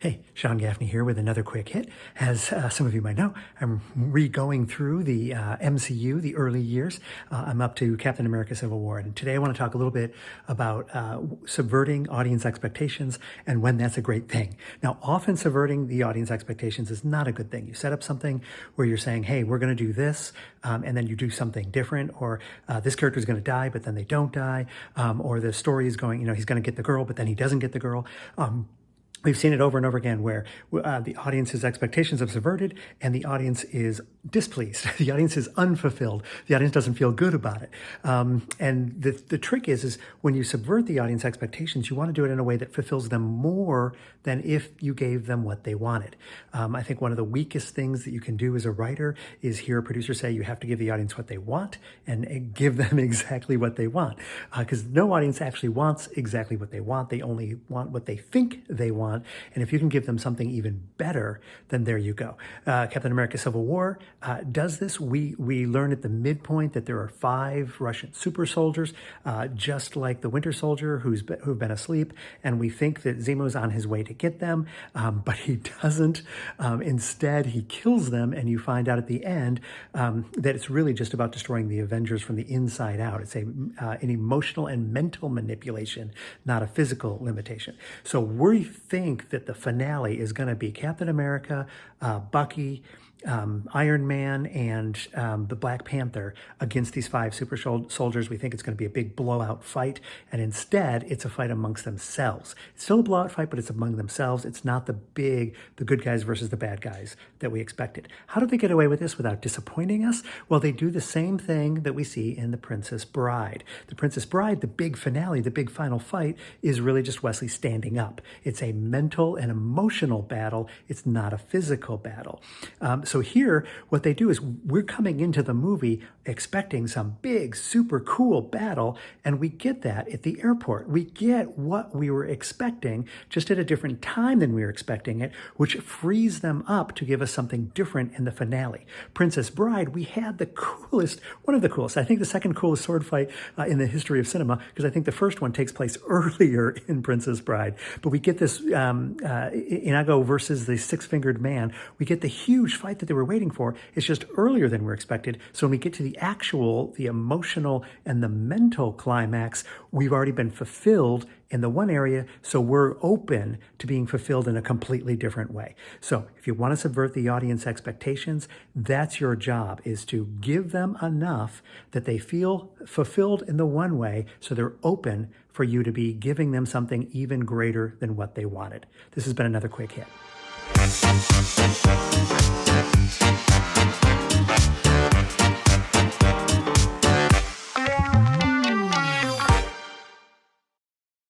Hey, Sean Gaffney here with another quick hit. As some of you might know, I'm re-going through the MCU, the early years. I'm up to Captain America Civil War, and today I want to talk a little bit about subverting audience expectations and when that's a great thing. Now, often subverting the audience expectations is not a good thing. You set up something where you're saying, hey, we're going to do this, and then you do something different, or this character is going to die, but then they don't die, or the story is going, he's going to get the girl, but then he doesn't get the girl. We've seen it over and over again where the audience's expectations are subverted and the audience is displeased. The audience is unfulfilled. The audience doesn't feel good about it. And the trick is when you subvert the audience expectations, you want to do it in a way that fulfills them more than if you gave them what they wanted. I think one of the weakest things that you can do as a writer is hear a producer say you have to give the audience what they want and give them exactly what they want. Because no audience actually wants exactly what they want. They only want what they think they want. And if you can give them something even better, then there you go. Captain America Civil War does this. We learn at the midpoint that there are 5 Russian super soldiers, just like the Winter Soldier who've been asleep. And we think that Zemo's on his way to get them, but he doesn't. Instead, he kills them. And you find out at the end that it's really just about destroying the Avengers from the inside out. It's an emotional and mental manipulation, not a physical limitation. So we think that the finale is going to be Captain America, Bucky, Iron Man, and the Black Panther against these 5 super soldiers. We think it's going to be a big blowout fight, and instead it's a fight amongst themselves. It's still a blowout fight, but it's among themselves. It's not the good guys versus the bad guys that we expected. How did they get away with this without disappointing us? Well, they do the same thing that we see in The Princess Bride. The Princess Bride, the big finale, the big final fight, is really just Wesley standing up. It's a mental and emotional battle. It's not a physical battle. So here, what they do is we're coming into the movie expecting some big, super cool battle, and we get that at the airport. We get what we were expecting, just at a different time than we were expecting it, which frees them up to give us something different in the finale. Princess Bride, we had one of the coolest, I think the second coolest sword fight in the history of cinema, because I think the first one takes place earlier in Princess Bride. But we get this Inago versus the Six-Fingered Man. We get the huge fight that they were waiting for. It's just earlier than we're expected. So when we get to the emotional and the mental climax, we've already been fulfilled in the one area, so we're open to being fulfilled in a completely different way. So if you want to subvert the audience expectations, that's your job, is to give them enough that they feel fulfilled in the one way, so they're open for you to be giving them something even greater than what they wanted. This has been another quick hit.